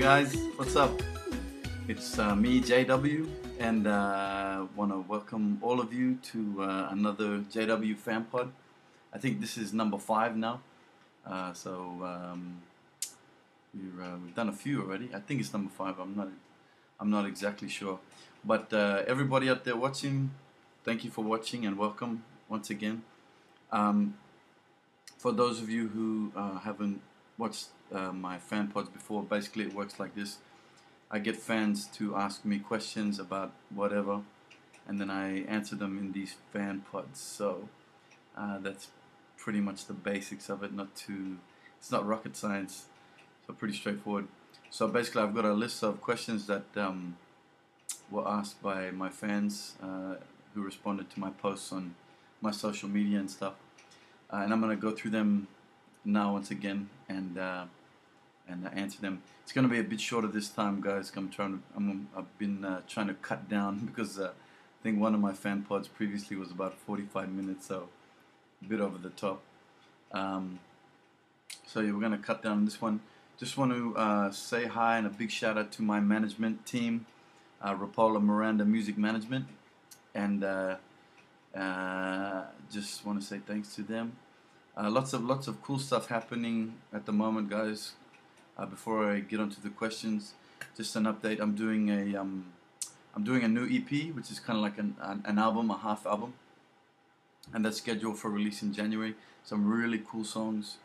guys, what's up? It's me, JW, and want to welcome all of you to another JW FanPod. I think this is number 5 now, we've done a few already. I think it's number 5. I'm not exactly sure, but everybody out there watching, thank you for watching and welcome once again. For those of you who haven't watched my fan pods before, basically it works like this. I get fans to ask me questions about whatever, and then I answer them in these fan pods. So that's pretty much the basics of it. It's not rocket science, so pretty straightforward. So basically I've got a list of questions that were asked by my fans who responded to my posts on my social media and stuff. And I'm going to go through them now once again and answer them. It's going to be a bit shorter this time, guys. I've been trying to cut down because I think one of my fan pods previously was about 45 minutes, so a bit over the top. So yeah, we're going to cut down this one. Just want to say hi and a big shout out to my management team, Rapolla-Miranda Music Management, and just want to say thanks to them. Lots of cool stuff happening at the moment, guys. Before I get onto the questions, just an update. I'm doing a new EP, which is kind of like an album, a half album, and that's scheduled for release in January. Some really cool songs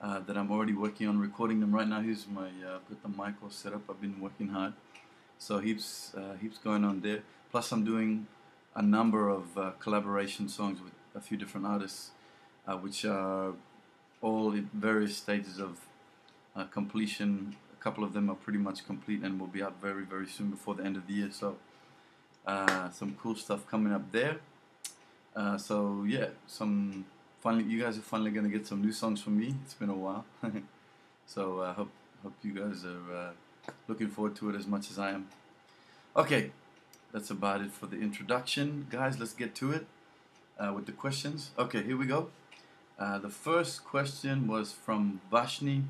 that I'm already working on recording them right now. Here's my got the mic all set up. I've been working hard, so heaps going on there. Plus, I'm doing a number of collaboration songs with a few different artists, which are all at various stages of completion. A couple of them are pretty much complete and will be out very, very soon before the end of the year. So some cool stuff coming up there. So yeah, you guys are finally gonna get some new songs from me. It's been a while. So I hope you guys are looking forward to it as much as I am. Okay, that's about it for the introduction, guys. Let's get to it with the questions. Okay, here we go. The first question was from Vashni,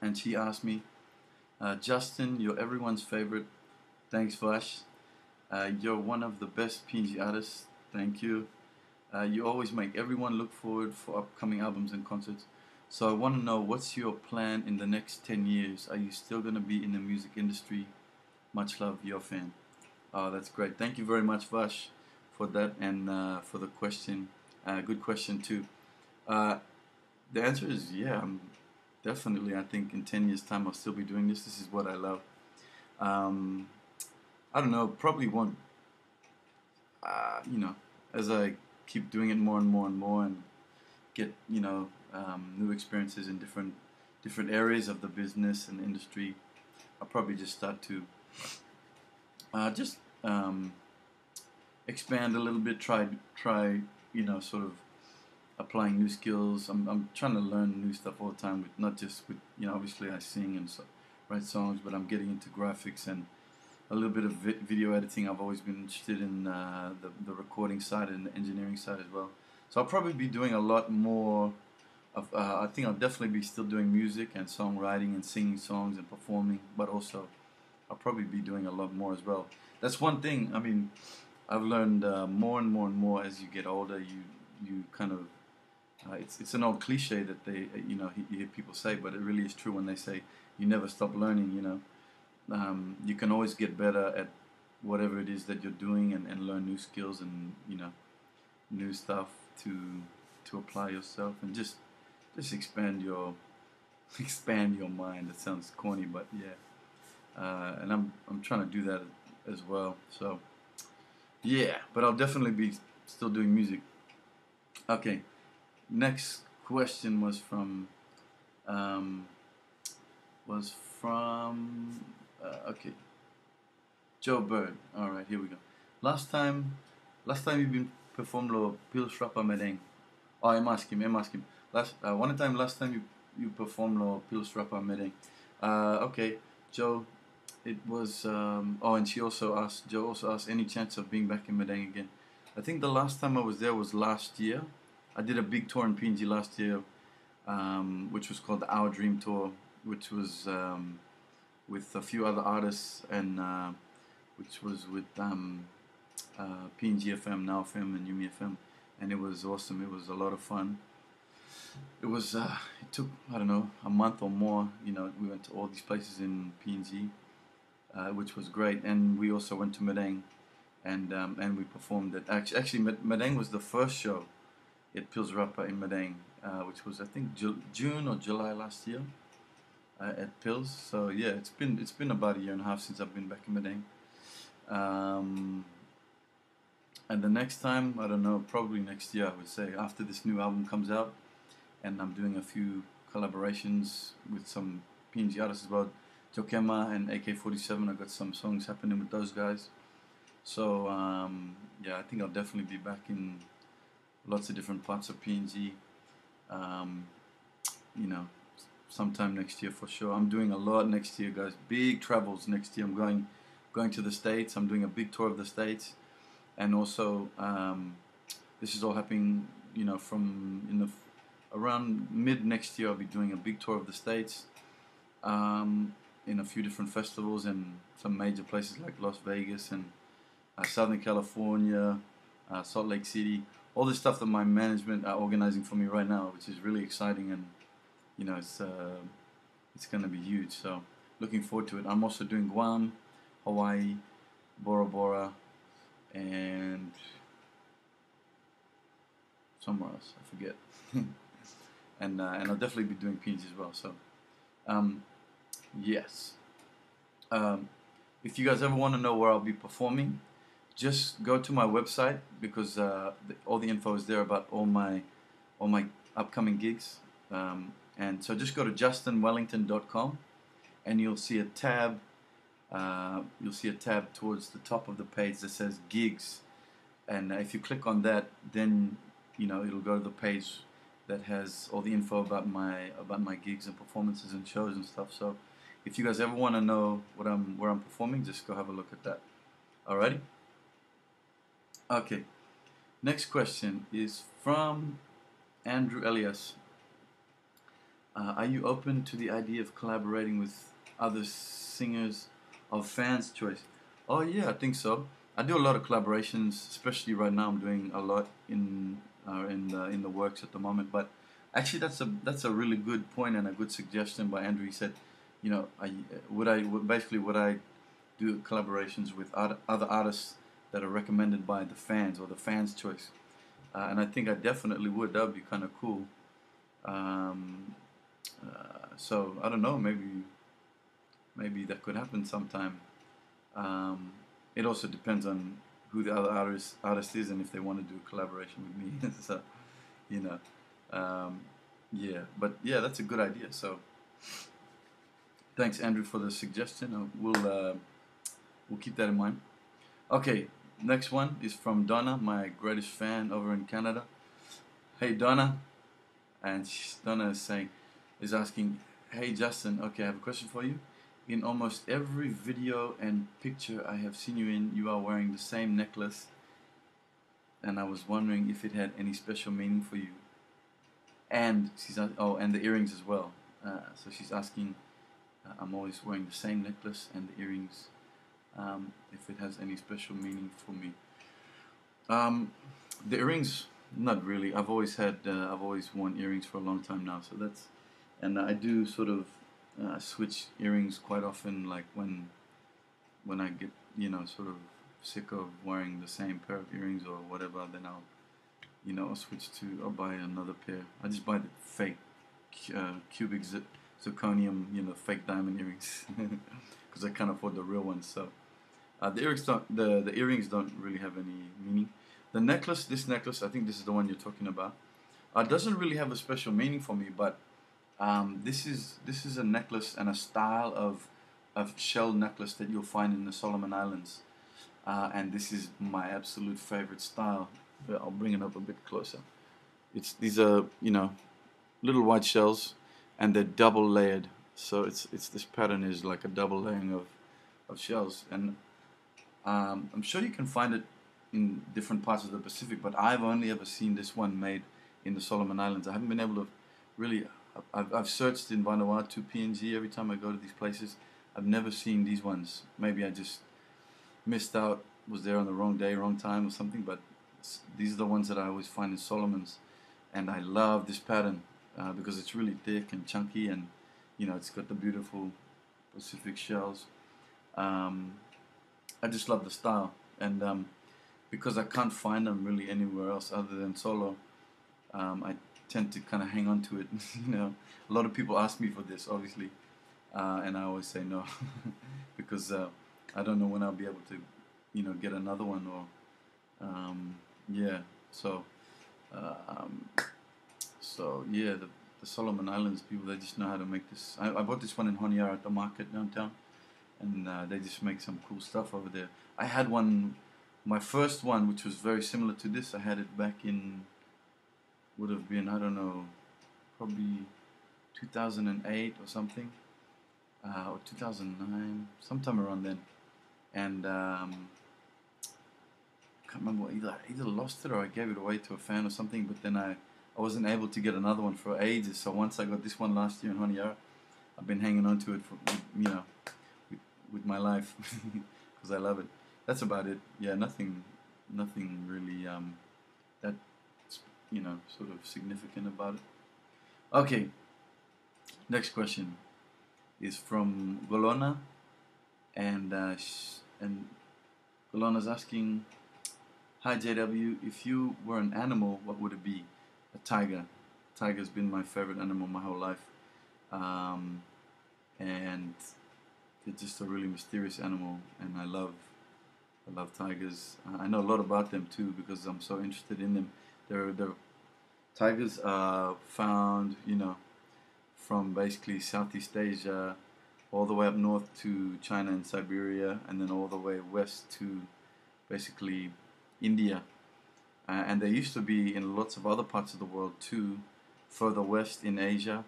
and she asked me, Justin, you're everyone's favorite. Thanks, Vash. You're one of the best PNG artists. Thank you. You always make everyone look forward for upcoming albums and concerts. So I want to know, what's your plan in the next 10 years? Are you still going to be in the music industry? Much love, your fan. Oh, that's great. Thank you very much, Vash, for that and for the question. Good question too. The answer is yeah. Definitely. I think in 10 years' time I'll still be doing this. This is what I love. I don't know. Probably won't. As I keep doing it more and more and more, and get new experiences in different areas of the business and industry, I'll probably just start to expand a little bit, try sort of applying new skills. I'm trying to learn new stuff all the time, not just with obviously I sing and write songs, but I'm getting into graphics and a little bit of video editing. I've always been interested in the recording side and the engineering side as well. So I'll probably be doing a lot more of I think I'll definitely be still doing music and songwriting and singing songs and performing, but also I'll probably be doing a lot more as well. That's one thing. I mean, I've learned more and more and more as you get older. You kind of it's an old cliche that you hear people say, but it really is true when they say you never stop learning. You can always get better at whatever it is that you're doing and learn new skills and new stuff to apply yourself and just expand your mind. It sounds corny, but yeah. And I'm trying to do that as well. So yeah, but I'll definitely be still doing music. Okay, next question was from okay, Joe Bird. All right, here we go. Last time you've been performed lo Pils Rapolla-miranda. Oh, I'm asking. Last time you performed lo Pils Rapolla-miranda. Okay, Joe. It was and Joe also asked, any chance of being back in Medang again? I think the last time I was there was last year. I did a big tour in PNG last year, which was called the Our Dream Tour, which was with a few other artists, and which was with PNG FM, Now FM, and Yumi FM, and it was awesome. It was a lot of fun. It was it took, I don't know, a month or more. You know, we went to all these places in PNG, which was great, and we also went to Madang, and we performed at actually Madang was the first show at Pils Rapa in Madang, which was I think June or July last year at Pils. So yeah, it's been about a year and a half since I've been back in Madang. And the next time, I don't know, probably next year, I would say, after this new album comes out, and I'm doing a few collaborations with some PNG artists as well, Jokema and AK-47. I got some songs happening with those guys. So yeah, I think I'll definitely be back in lots of different parts of PNG. You know, sometime next year for sure. I'm doing a lot next year, guys. Big travels next year. I'm going to the States. I'm doing a big tour of the States. And also, this is all happening, you know, around mid next year. I'll be doing a big tour of the States, in a few different festivals and some major places like Las Vegas and Southern California, Salt Lake City. All this stuff that my management are organizing for me right now, which is really exciting, and you know, it's going to be huge. So looking forward to it. I'm also doing Guam, Hawaii, Bora Bora, and somewhere else, I forget. And I'll definitely be doing PNG as well. So yes, if you guys ever want to know where I'll be performing, just go to my website, because all the info is there about all my upcoming gigs. And so just go to justinwellington.com, and you'll see a tab. You'll see a tab towards the top of the page that says gigs, and if you click on that, then you know it'll go to the page that has all the info about my gigs and performances and shows and stuff. So if you guys ever want to know where I'm performing, just go have a look at that. Alrighty. Okay. Next question is from Andrew Elias. Are you open to the idea of collaborating with other singers of fans' choice? Oh yeah, I think so. I do a lot of collaborations, especially right now. I'm doing a lot in the works at the moment. But actually, that's a really good point and a good suggestion by Andrew. He said, you know, would I do collaborations with other artists that are recommended by the fans or the fans' choice? And I think I definitely would. That would be kind of cool. So I don't know. Maybe that could happen sometime. It also depends on who the other artist is and if they want to do a collaboration with me. So, you know, yeah. But yeah, that's a good idea. So, thanks, Andrew, for the suggestion. We'll keep that in mind. Okay, next one is from Donna, my greatest fan over in Canada. Hey, Donna, and Donna is asking, hey Justin, okay, I have a question for you. In almost every video and picture I have seen you in, you are wearing the same necklace, and I was wondering if it had any special meaning for you. And and the earrings as well. So she's asking, I'm always wearing the same necklace and the earrings, if it has any special meaning for me. The earrings, not really. I've always worn earrings for a long time now. So and I do sort of switch earrings quite often, like when I get, you know, sort of sick of wearing the same pair of earrings or whatever, then I'll switch I'll buy another pair. I just buy the fake cubic zirconium, you know, fake diamond earrings, because I can't afford the real ones. So the earrings don't really have any meaning. The necklace, this necklace, I think this is the one you're talking about. Doesn't really have a special meaning for me, but this is a necklace and a style of shell necklace that you'll find in the Solomon Islands, and this is my absolute favorite style. I'll bring it up a bit closer. These are, you know, little white shells, and they're double layered. So this pattern is like a double layering of shells, and I'm sure you can find it in different parts of the Pacific, but I've only ever seen this one made in the Solomon Islands. I haven't been able to really. I've searched in Vanuatu, PNG, every time I go to these places. I've never seen these ones. Maybe I just missed out, was there on the wrong day, wrong time or something, but these are the ones that I always find in Solomon's, and I love this pattern because it's really thick and chunky, and it's got the beautiful Pacific shells. I just love the style, and because I can't find them really anywhere else other than Solo, I tend to kind of hang on to it. A lot of people ask me for this, obviously, and I always say no because I don't know when I'll be able to, get another one, or yeah. So, yeah, the Solomon Islands people, they just know how to make this. I bought this one in Honiara at the market downtown, and they just make some cool stuff over there. I had one, my first one, which was very similar to this. I had it back in, would have been, I don't know, probably 2008 or something, or 2009, sometime around then. And can't remember, either lost it or I gave it away to a fan or something. But then I wasn't able to get another one for ages. So once I got this one last year in Honiara, I've been hanging on to it for, with my life because I love it. That's about it. Yeah, nothing really that sort of significant about it. Okay, next question is from Golona, and Golona's asking, "Hi JW, if you were an animal, what would it be?" A tiger. Tiger's been my favorite animal my whole life, and it's just a really mysterious animal, and I love tigers. I know a lot about them too because I'm so interested in them. Tigers are found, from basically Southeast Asia, all the way up north to China and Siberia, and then all the way west to basically India. And they used to be in lots of other parts of the world too, further west in Asia.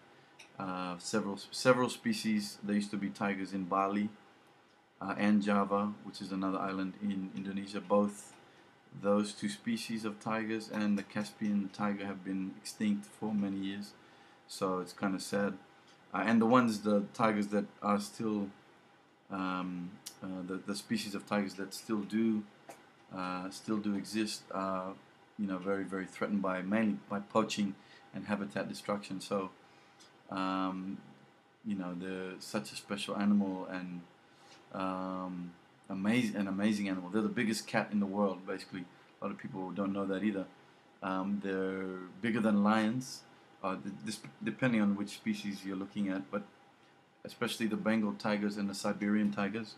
Several species. There used to be tigers in Bali and Java, which is another island in Indonesia. Both those two species of tigers and the Caspian tiger have been extinct for many years, so it's kind of sad. And the tigers that are still, the species of tigers that still do exist are, very, very threatened mainly by poaching and habitat destruction. So, they're such a special animal, and amazing animal. They're the biggest cat in the world, basically. A lot of people don't know that either. They're bigger than lions, depending on which species you're looking at, but especially the Bengal tigers and the Siberian tigers,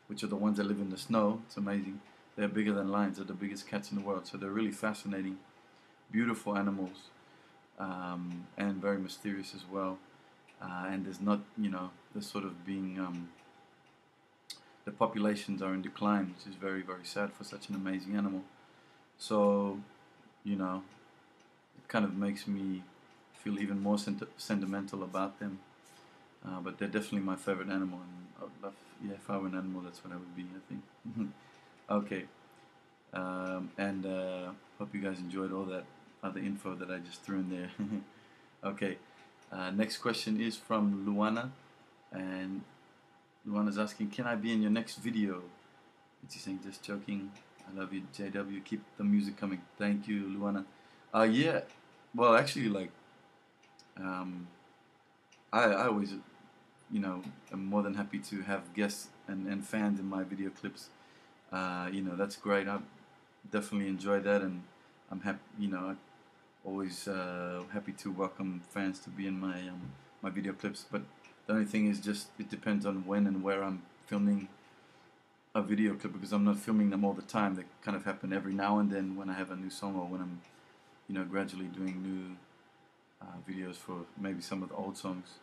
which are the ones that live in the snow. It's amazing. They're bigger than lions. They're the biggest cats in the world. So they're really fascinating, beautiful animals, and very mysterious as well. And there's not, they're sort of being, the populations are in decline, which is very, very sad for such an amazing animal. So, it kind of makes me feel even more sentimental about them. But they're definitely my favorite animal, and I would love, if I were an animal, that's what I would be, I think. Okay, and hope you guys enjoyed all that other info that I just threw in there. Okay, next question is from Luana, and Luana's asking, "Can I be in your next video?" And she's saying, "Just joking. I love you, JW. Keep the music coming." Thank you, Luana. Yeah. Well, actually, like, I always, am more than happy to have guests and fans in my video clips. That's great. I definitely enjoy that, and I'm happy. Always happy to welcome fans to be in my video clips. But the only thing is just it depends on when and where I'm filming a video clip, because I'm not filming them all the time. They kind of happen every now and then when I have a new song, or when I'm gradually doing new videos for maybe some of the old songs.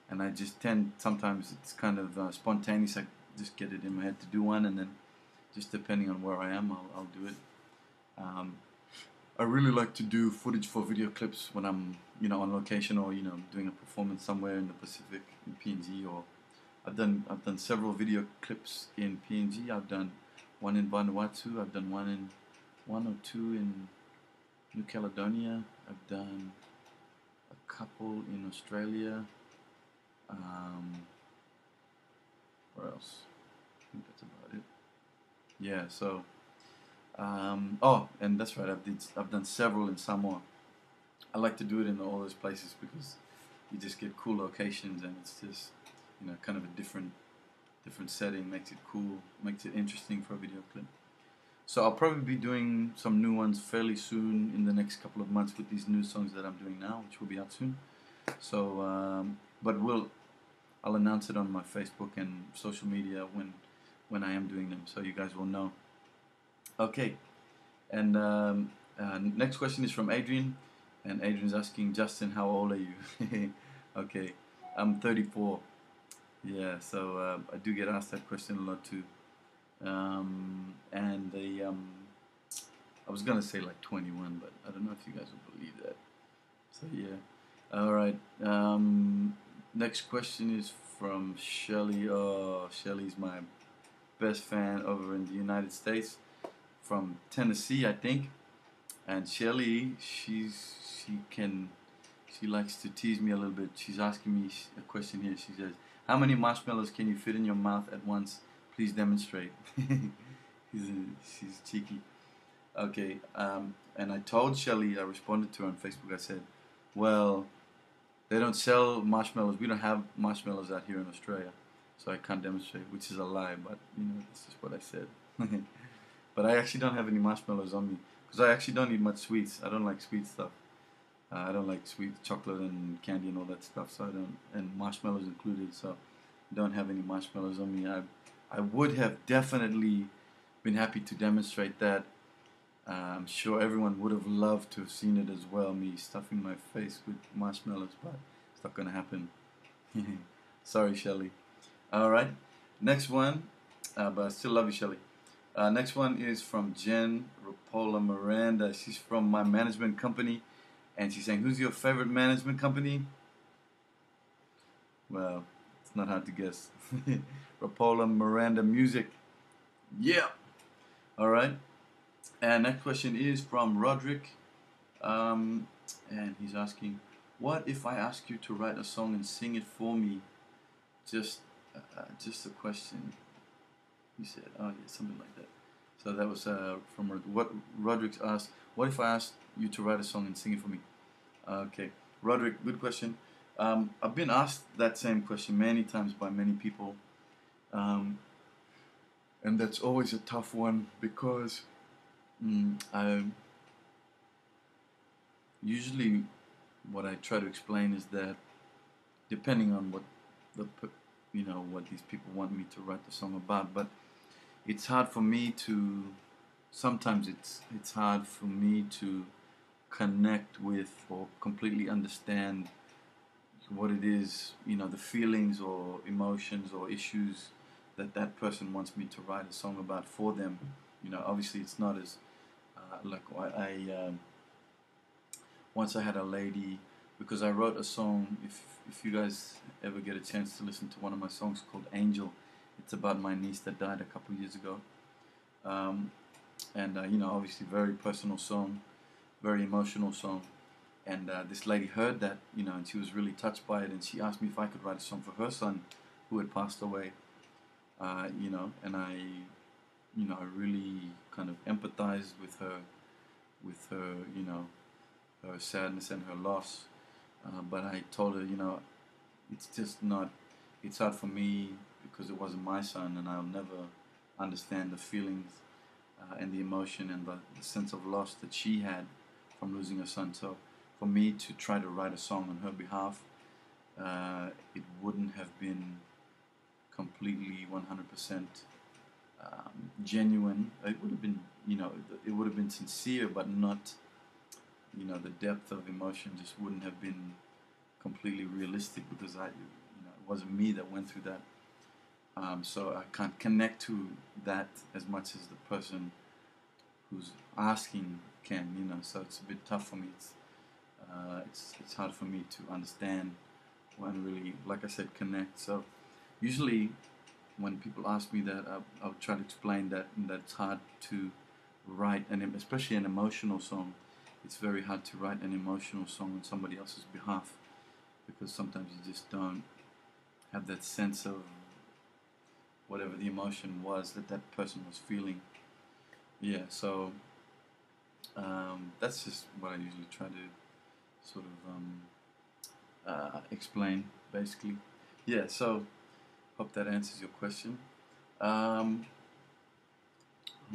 And I just sometimes it's kind of spontaneous. I just get it in my head to do one, and then just depending on where I am, I'll do it. I really like to do footage for video clips when I'm on location, or doing a performance somewhere in the Pacific, in PNG, or I've done several video clips in PNG. I've done one in Vanuatu. I've done one or two in New Caledonia. I've done a couple in Australia. Where else? I think that's about it. Yeah. So. Oh, and that's right. I've done several in Samoa. I like to do it in all those places because you just get cool locations, and it's just kind of a different setting. Makes it cool, makes it interesting for a video clip. So I'll probably be doing some new ones fairly soon in the next couple of months with these new songs that I'm doing now, which will be out soon. So, but I'll announce it on my Facebook and social media when I am doing them, so you guys will know. Okay, and next question is from Adrian, and Adrian's asking, Justin, how old are you? Okay, I'm 34. Yeah, so I do get asked that question a lot too. And I was gonna say like 21, but I don't know if you guys will believe that. So yeah, all right. Next question is from Shelly. Oh, Shelly's my best fan over in the United States, from Tennessee, I think. And Shelly, she likes to tease me a little bit. She's asking me a question here. She says, "How many marshmallows can you fit in your mouth at once? Please demonstrate." She's cheeky. Okay, and I told Shelly, I responded to her on Facebook. I said, "Well, they don't sell marshmallows. We don't have marshmallows out here in Australia, so I can't demonstrate," which is a lie, but this is what I said. But I actually don't have any marshmallows on me because I actually don't eat much sweets. I don't like sweet stuff. I don't like sweet chocolate and candy and all that stuff, so I don't, and marshmallows included, so I don't have any marshmallows on me. I would have definitely been happy to demonstrate that. I'm sure everyone would have loved to have seen it as well, me stuffing my face with marshmallows, but it's not gonna happen. Sorry, Shelly. Alright, next one, but I still love you, Shelly. Next one is from Jen Rapolla-Miranda. She's from my management company, and she's saying, who's your favorite management company? Well, it's not hard to guess. Rapolla-Miranda Music. Yeah. Alright. And next question is from Roderick. And he's asking, what if I ask you to write a song and sing it for me? Just a question. He said, oh yeah, something like that. So that was from what Roderick asked. What if I asked you to write a song and sing it for me? Okay, Roderick, good question. I've been asked that same question many times by many people, and that's always a tough one because I usually what I try to explain is that depending on what what these people want me to write the song about, but it's hard for me to, sometimes it's hard for me to connect with or completely understand what it is, the feelings or emotions or issues that person wants me to write a song about for them. Obviously it's not as like once I had a lady, because I wrote a song, if you guys ever get a chance to listen to one of my songs called Angel, it's about my niece that died a couple of years ago. And obviously very personal song, very emotional song. And this lady heard that, and she was really touched by it, and she asked me if I could write a song for her son who had passed away. And I really kind of empathized with her, her sadness and her loss. But I told her, it's just not, it's hard for me because it wasn't my son, and I'll never understand the feelings and the emotion and the sense of loss that she had from losing her son. So for me to try to write a song on her behalf, it wouldn't have been completely 100% genuine. It would have been, it would have been sincere, but not, the depth of emotion just wouldn't have been completely realistic because it wasn't me that went through that. So I can't connect to that as much as the person who's asking can, so it's a bit tough for me. It's hard for me to understand and really, like I said, connect. So usually when people ask me that, I'll try to explain that it's hard to write, and especially an emotional song. It's very hard to write an emotional song on somebody else's behalf because sometimes you just don't have that sense of whatever the emotion was that that person was feeling. Yeah, so that's just what I usually try to sort of explain, basically. Yeah, so hope that answers your question. Hold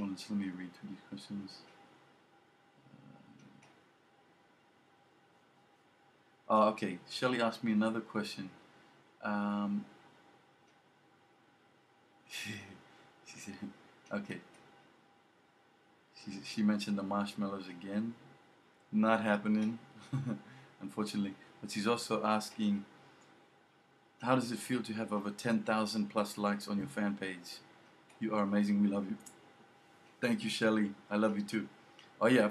on, just let me read through these questions. Oh, okay. Shelly asked me another question. Um, she said, okay. She mentioned the marshmallows again. Not happening, unfortunately. But she's also asking, how does it feel to have over 10,000 plus likes on your fan page? You are amazing. We love you. Thank you, Shelly. I love you too. Oh yeah,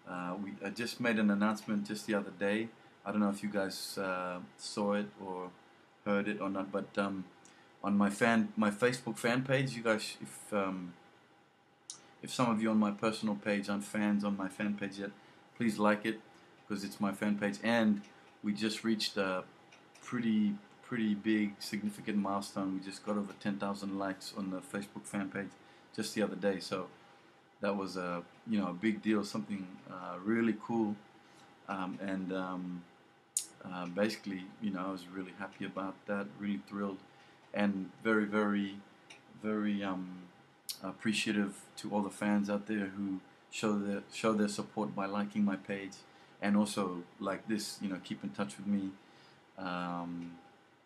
I just made an announcement just the other day. I don't know if you guys saw it or heard it or not, but on my Facebook fan page, you guys, if some of you on my personal page aren't fans on my fan page yet, please like it because it's my fan page, and we just reached a pretty big significant milestone. We just got over 10,000 likes on the Facebook fan page just the other day, so that was a a big deal, something really cool, and basically I was really happy about that, really thrilled, and very appreciative to all the fans out there who show their support by liking my page, and also like this, keep in touch with me,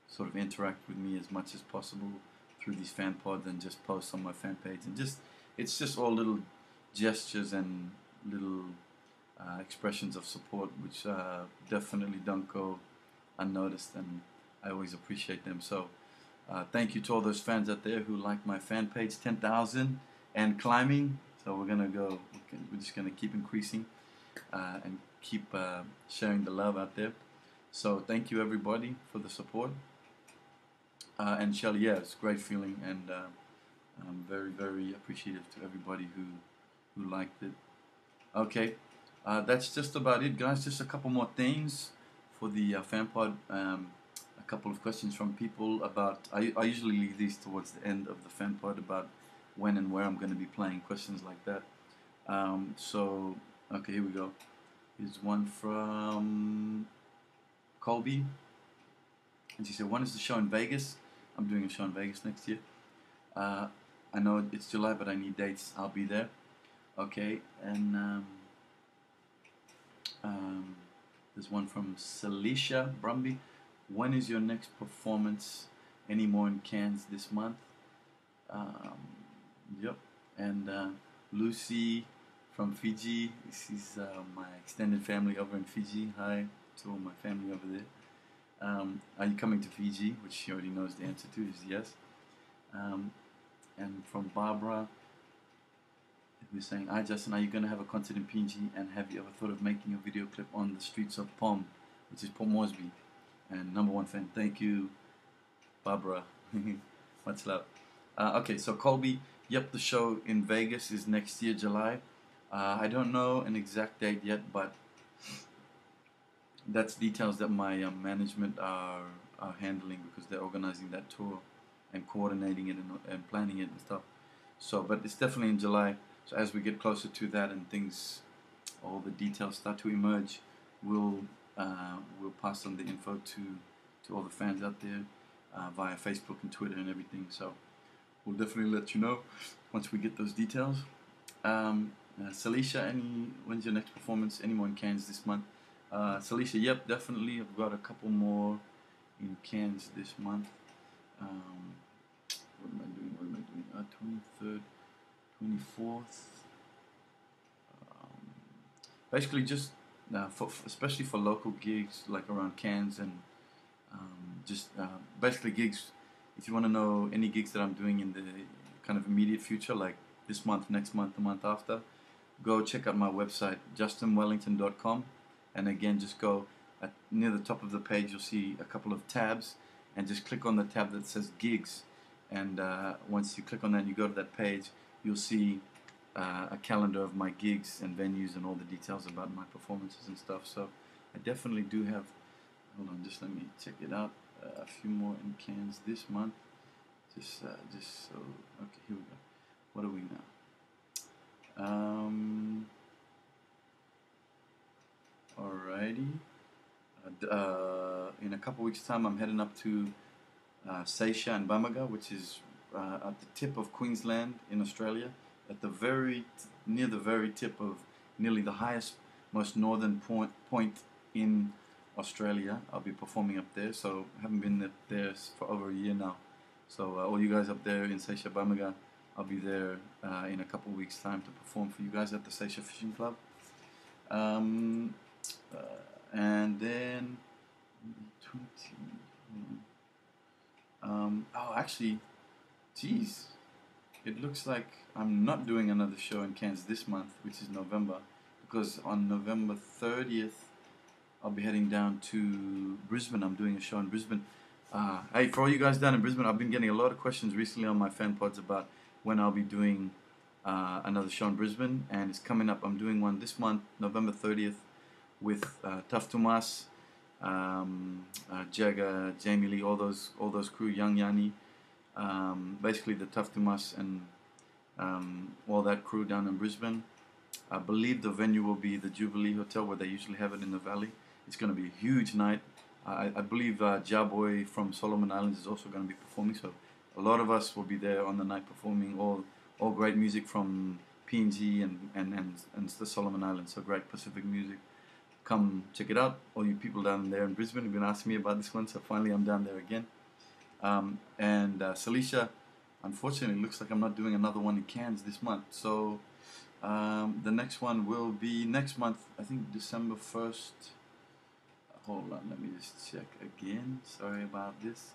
sort of interact with me as much as possible through these fan pods and just post on my fan page, and it's just all little gestures and little expressions of support which definitely don't go unnoticed, and I always appreciate them. So thank you to all those fans out there who like my fan page. 10,000 and climbing, so we're just gonna keep increasing and keep sharing the love out there. So thank you everybody for the support, and Shelly, yeah, it's a great feeling, and I'm very appreciative to everybody who liked it. Okay, that's just about it, guys. Just a couple more things for the FanPod. A couple of questions from people about. I usually leave these towards the end of the FanPod about when and where I'm going to be playing. Questions like that. So okay, here we go. Here's one from Colby, and she said, "When is the show in Vegas?" I'm doing a show in Vegas next year. I know it's July, but I need dates. I'll be there. Okay, and there's one from Celicia Brumby. When is your next performance? Any more in Cairns this month? Yep. And Lucy from Fiji. She's my extended family over in Fiji. Hi to all my family over there. Are you coming to Fiji? Which she already knows the answer to is yes. And from Barbara, who's saying, "Hi Justin, are you going to have a concert in PNG? And have you ever thought of making a video clip on the streets of Pom, which is Port Moresby?" And #1 fan, thank you, Barbara. Much love. Okay, so Colby, yep, the show in Vegas is next year, July. I don't know an exact date yet, but that's details that my management are handling, because they're organizing that tour and coordinating it and planning it and stuff. So, but it's definitely in July. So as we get closer to that and things, all the details start to emerge, we'll pass on the info to all the fans out there via Facebook and Twitter and everything. So we'll definitely let you know once we get those details. Celicia, when's your next performance? Any more in Cairns this month? Celicia, yep, definitely. I've got a couple more in Cairns this month. What am I doing? 23rd, 24th. Basically, just especially for local gigs like around Cairns, and basically gigs. If you want to know any gigs that I'm doing in the kind of immediate future, like this month, next month, the month after, go check out my website, justinwellington.com, and again, just go near the top of the page. You'll see a couple of tabs, and just click on the tab that says gigs, and once you click on that and you go to that page, you'll see a calendar of my gigs and venues and all the details about my performances and stuff. So I definitely do have, hold on, just let me check it out, a few more in Cairns this month, Just so, okay, here we go. What are we now? Alrighty. In a couple weeks' time, I'm heading up to Seisha and Bamaga, which is at the tip of Queensland in Australia, at the near the very tip of nearly the highest, most northern point in Australia. I'll be performing up there, so I haven't been there for over a year now. So all you guys up there in Seisha Bamaga, I'll be there in a couple weeks' time to perform for you guys at the Seisha Fishing Club. And then 20. Oh, actually, geez, it looks like I'm not doing another show in Cairns this month, which is November, because on November 30th, I'll be heading down to Brisbane. I'm doing a show in Brisbane. Hey, for all you guys down in Brisbane, I've been getting a lot of questions recently on my fan pods about when I'll be doing another show in Brisbane, and it's coming up. I'm doing one this month, November 30th, with Tough Tomas, Jagger, Jamie Lee, all those crew, Young Yanni, basically the Tough Tomas and all that crew down in Brisbane. I believe the venue will be the Jubilee Hotel, where they usually have it in the valley. It's going to be a huge night. I believe Jaboy from Solomon Islands is also going to be performing, so a lot of us will be there on the night performing all great music from PNG and the Solomon Islands, so great Pacific music. Come check it out. All you people down there in Brisbane have been asking me about this one, so finally I'm down there again. And Salisha, unfortunately, looks like I'm not doing another one in Cairns this month. So the next one will be next month, I think December 1st. Hold on, let me just check again. Sorry about this.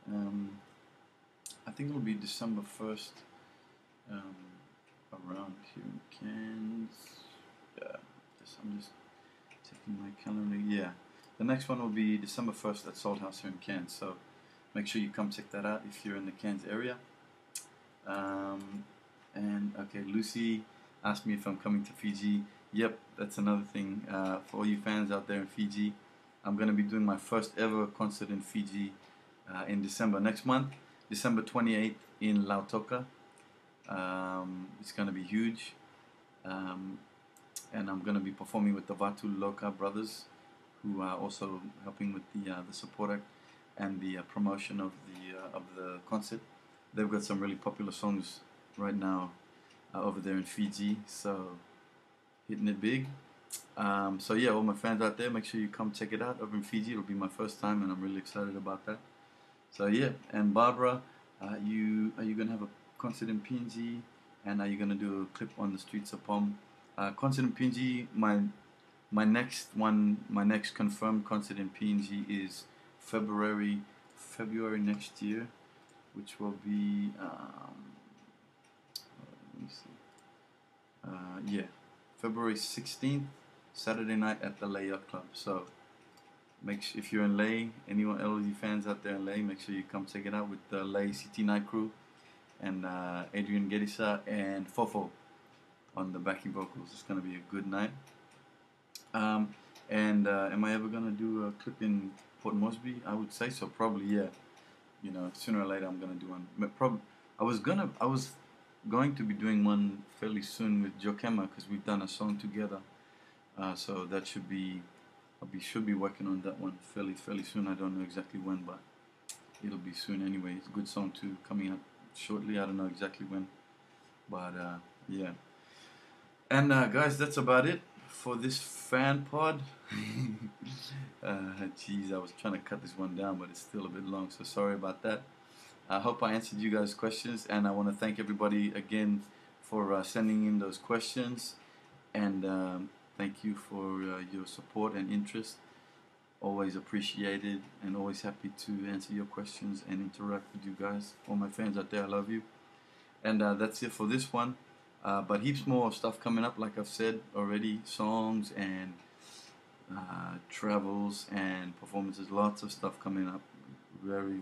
I think it'll be December 1st around here in Cairns. Yeah, I'm just checking my calendar. Yeah, the next one will be December 1st at Salt House here in Cairns, so make sure you come check that out if you're in the Cairns area. And okay, Lucy asked me if I'm coming to Fiji. Yep, that's another thing for all you fans out there in Fiji. I'm going to be doing my first ever concert in Fiji in December next month, December 28th in Lautoka. It's going to be huge. And I'm going to be performing with the Vatu Loka brothers, who are also helping with the support act and the promotion of the concert. They've got some really popular songs right now over there in Fiji, so hitting it big. So yeah, all my fans out there, make sure you come check it out over in Fiji. It'll be my first time, and I'm really excited about that. So yeah, and Barbara, are you going to have a concert in PNG, and are you going to do a clip on the streets of Pom? Concert in PNG, my next confirmed concert in PNG is February next year, which will be let me see, yeah, February 16th, Saturday night at the Lay Yacht Club. So if you're in Lay, anyone LG fans out there in Lay, make sure you come check it out with the Lay City Night crew and Adrian Gedisa and Fofo on the backing vocals. It's going to be a good night. Am I ever going to do a clip in Port Moresby? I would say so, probably, yeah. You know, sooner or later I'm going to do one. I was going to be doing one fairly soon with Jokema, because we've done a song together. So that should be working on that one fairly soon. I don't know exactly when, but it'll be soon anyway. It's a good song too, coming up shortly. I don't know exactly when, but yeah. And guys, that's about it for this fan pod. Geez, I was trying to cut this one down, but it's still a bit long, so sorry about that. I hope I answered you guys' questions, and I want to thank everybody again for sending in those questions, and thank you for your support and interest. Always appreciated, and always happy to answer your questions and interact with you guys. All my fans out there, I love you. And that's it for this one. But heaps more stuff coming up, like I've said already, songs and travels and performances, lots of stuff coming up. Very,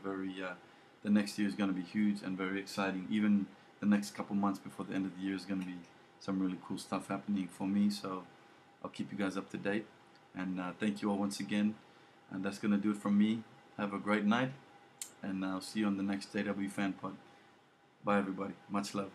the next year is going to be huge and very exciting. Even the next couple months before the end of the year is going to be some really cool stuff happening for me, so I'll keep you guys up to date. And thank you all once again, and that's going to do it from me. Have a great night, and I'll see you on the next JW FanPod. Bye, everybody. Much love.